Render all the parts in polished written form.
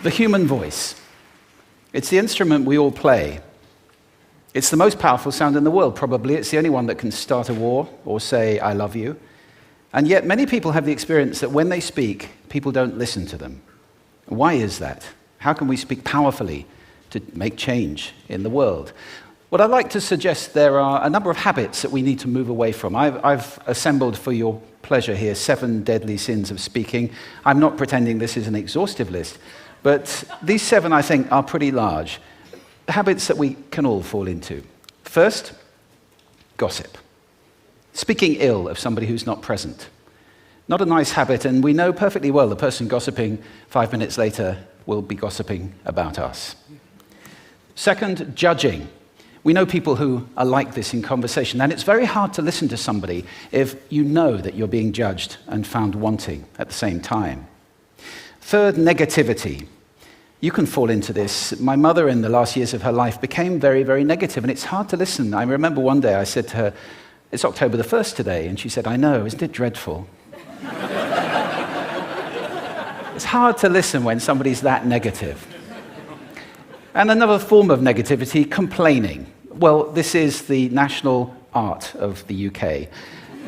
The human voice. It's the instrument we all play. It's the most powerful sound in the world, probably. It's the only one that can start a war or say, I love you. And yet many people have the experience that when they speak, people don't listen to them. Why is that? How can we speak powerfully to make change in the world? Well, I'd like to suggest there are a number of habits that we need to move away from. I've assembled for your pleasure here 7 deadly sins of speaking. I'm not pretending this is an exhaustive list, but these 7, I think, are pretty large. Habits that we can all fall into. First, gossip. Speaking ill of somebody who's not present. Not a nice habit, and we know perfectly well the person gossiping 5 minutes later will be gossiping about us. Second, judging. We know people who are like this in conversation, and it's very hard to listen to somebody if you know that you're being judged and found wanting at the same time. Third, negativity. You can fall into this. My mother, in the last years of her life, became very, very negative, and it's hard to listen. I remember one day I said to her, it's October the 1st today, and she said, I know, isn't it dreadful? It's hard to listen when somebody's that negative. And another form of negativity, complaining. Well, this is the national art of the UK.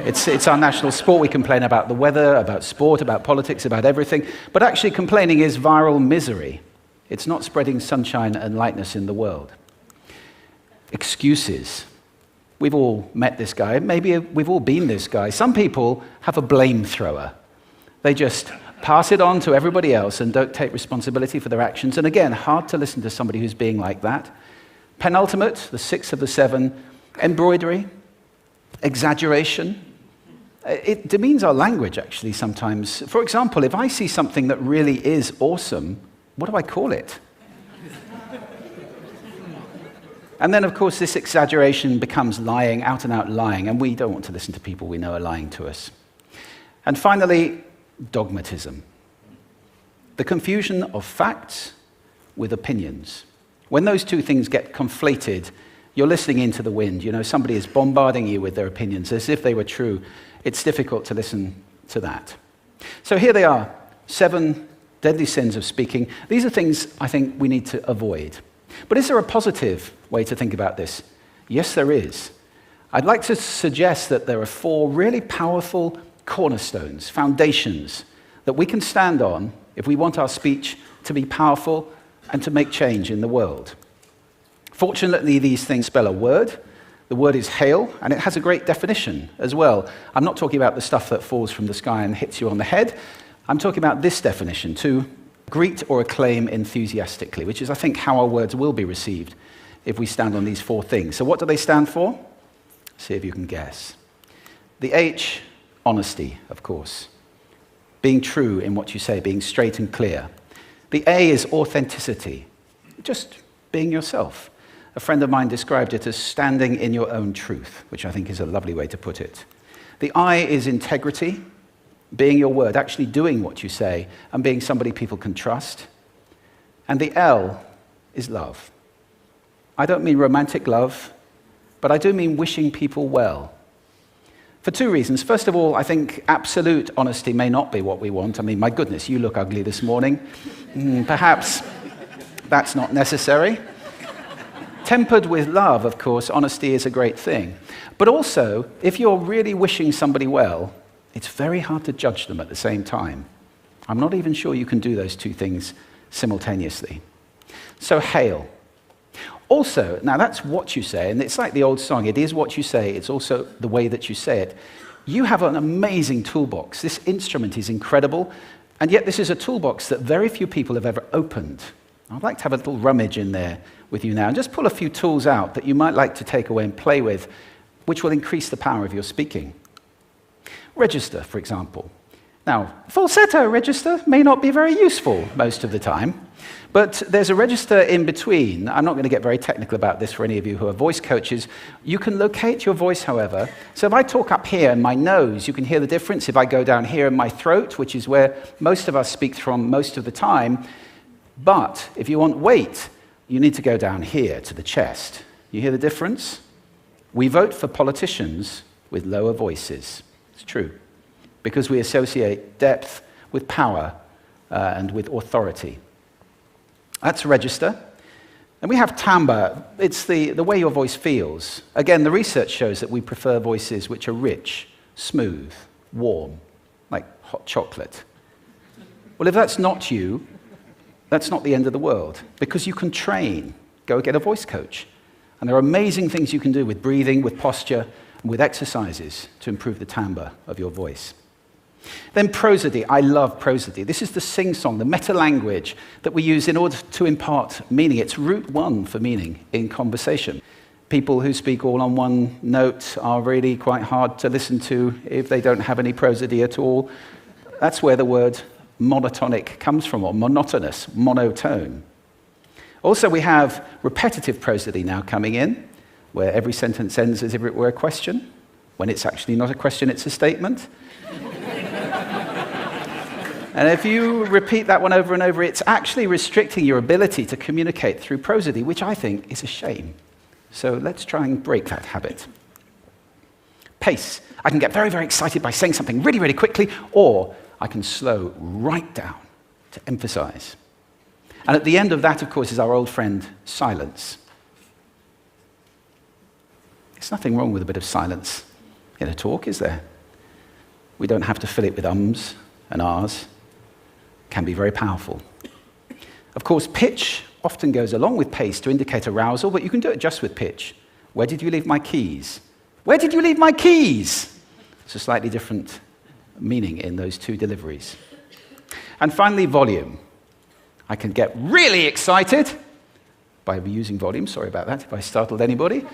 It's our national sport. We complain about the weather, about sport, about politics, about everything. But actually, complaining is viral misery. It's not spreading sunshine and lightness in the world. Excuses. We've all met this guy. Maybe we've all been this guy. Some people have a blame thrower. They just pass it on to everybody else and don't take responsibility for their actions. And again, hard to listen to somebody who's being like that. Penultimate, the 6th of the 7, embroidery, exaggeration. It demeans our language, actually, sometimes. For example, if I see something that really is awesome, what do I call it? And then, of course, this exaggeration becomes lying, out-and-out lying, and we don't want to listen to people we know are lying to us. And finally, dogmatism. The confusion of facts with opinions. When those two things get conflated, you're listening into the wind. You know, somebody is bombarding you with their opinions as if they were true. It's difficult to listen to that. So here they are, 7 deadly sins of speaking. These are things I think we need to avoid. But is there a positive way to think about this? Yes, there is. I'd like to suggest that there are 4 really powerful cornerstones, foundations, that we can stand on if we want our speech to be powerful and to make change in the world. Fortunately, these things spell a word. The word is hail, and it has a great definition as well. I'm not talking about the stuff that falls from the sky and hits you on the head. I'm talking about this definition, to greet or acclaim enthusiastically, which is, I think, how our words will be received if we stand on these 4 things. So what do they stand for? See if you can guess. The H, honesty, of course. Being true in what you say, being straight and clear. The A is authenticity, just being yourself. A friend of mine described it as standing in your own truth, which I think is a lovely way to put it. The I is integrity, being your word, actually doing what you say, and being somebody people can trust. And the L is love. I don't mean romantic love, but I do mean wishing people well. For 2 reasons. First of all, I think absolute honesty may not be what we want. I mean, my goodness, you look ugly this morning. Perhaps that's not necessary. Tempered with love, of course, honesty is a great thing. But also, if you're really wishing somebody well, it's very hard to judge them at the same time. I'm not even sure you can do those 2 things simultaneously. So hail. Also, now that's what you say, and it's like the old song, it is what you say, it's also the way that you say it. You have an amazing toolbox. This instrument is incredible, and yet this is a toolbox that very few people have ever opened. I'd like to have a little rummage in there with you now, and just pull a few tools out that you might like to take away and play with, which will increase the power of your speaking. Register, for example. Now, falsetto register may not be very useful most of the time, but there's a register in between. I'm not going to get very technical about this for any of you who are voice coaches. You can locate your voice, however. So if I talk up here in my nose, you can hear the difference. If I go down here in my throat, which is where most of us speak from most of the time. But if you want weight, you need to go down here to the chest. You hear the difference? We vote for politicians with lower voices. It's true. Because we associate depth with power and with authority. That's register. And we have timbre. It's the way your voice feels. Again, the research shows that we prefer voices which are rich, smooth, warm, like hot chocolate. Well, if that's not you, that's not the end of the world, because you can train. Go get a voice coach. And there are amazing things you can do with breathing, with posture, and with exercises to improve the timbre of your voice. Then prosody. I love prosody. This is the sing-song, the meta-language that we use in order to impart meaning. It's route one for meaning in conversation. People who speak all on one note are really quite hard to listen to if they don't have any prosody at all. That's where the word monotonic comes from, or monotonous, monotone. Also, we have repetitive prosody now coming in, where every sentence ends as if it were a question, when it's actually not a question, it's a statement. And if you repeat that one over and over, it's actually restricting your ability to communicate through prosody, which I think is a shame. So let's try and break that habit. Pace. I can get very, very excited by saying something really, really quickly, or I can slow right down to emphasize. And at the end of that, of course, is our old friend, silence. There's nothing wrong with a bit of silence in a talk, is there? We don't have to fill it with ums and ahs. It can be very powerful. Of course, pitch often goes along with pace to indicate arousal, but you can do it just with pitch. Where did you leave my keys? Where did you leave my keys? It's a slightly different meaning in those two deliveries. And finally, volume. I can get really excited by using volume, sorry about that if I startled anybody,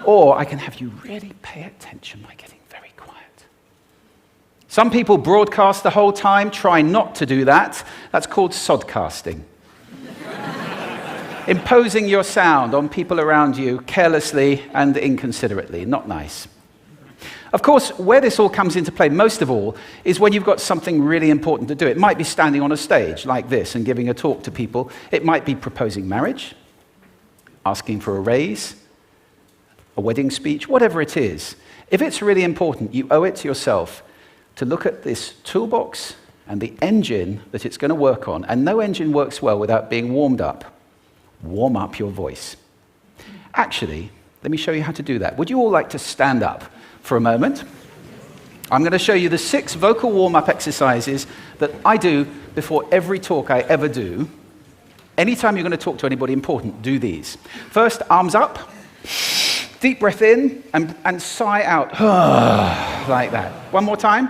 or I can have you really pay attention by getting very quiet. Some people broadcast the whole time. Try not to do that. That's called sodcasting. Imposing your sound on people around you carelessly and inconsiderately. Not nice. Of course, where this all comes into play most of all is when you've got something really important to do. It might be standing on a stage like this and giving a talk to people. It might be proposing marriage, asking for a raise, a wedding speech, whatever it is. If it's really important, you owe it to yourself to look at this toolbox and the engine that it's going to work on. And no engine works well without being warmed up. Warm up your voice. Actually, let me show you how to do that. Would you all like to stand up for a moment? I'm going to show you the 6 vocal warm-up exercises that I do before every talk I ever do. Anytime you're going to talk to anybody important, do these. First, arms up, deep breath in, and sigh out, like that. One more time.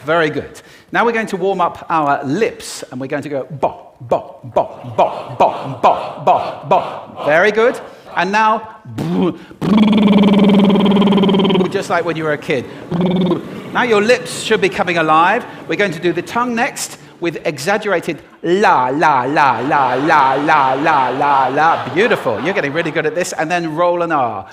Very good. Now we're going to warm up our lips, and we're going to go bo, bo, bo, bo, bo, bo, bo, bo. Very good. And now, just like when you were a kid. Now your lips should be coming alive. We're going to do the tongue next with exaggerated la, la, la, la, la, la, la, la, la. Beautiful. You're getting really good at this. And then roll an R.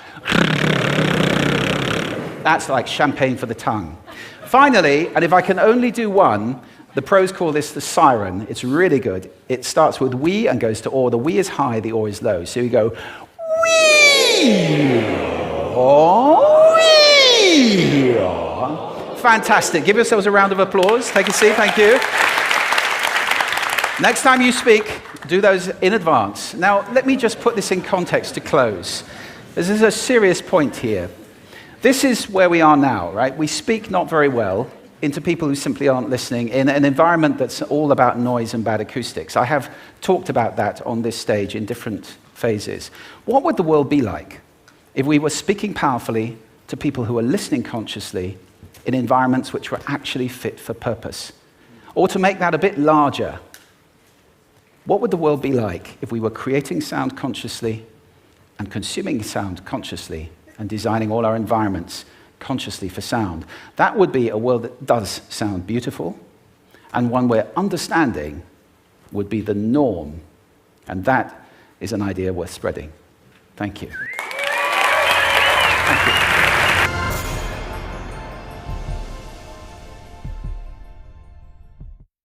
That's like champagne for the tongue. Finally, and if I can only do one, the pros call this the siren. It's really good. It starts with we and goes to or. The we is high, the or is low. So you go wee, or wee. Fantastic. Give yourselves a round of applause. Take a seat. Thank you. Next time you speak, do those in advance. Now, let me just put this in context to close. This is a serious point here. This is where we are now, right? We speak not very well into people who simply aren't listening in an environment that's all about noise and bad acoustics. I have talked about that on this stage in different phases. What would the world be like if we were speaking powerfully to people who are listening consciously in environments which were actually fit for purpose? Or to make that a bit larger, what would the world be like if we were creating sound consciously and consuming sound consciously and designing all our environments consciously for sound? That would be a world that does sound beautiful, and one where understanding would be the norm. And that is an idea worth spreading. Thank you. Thank you.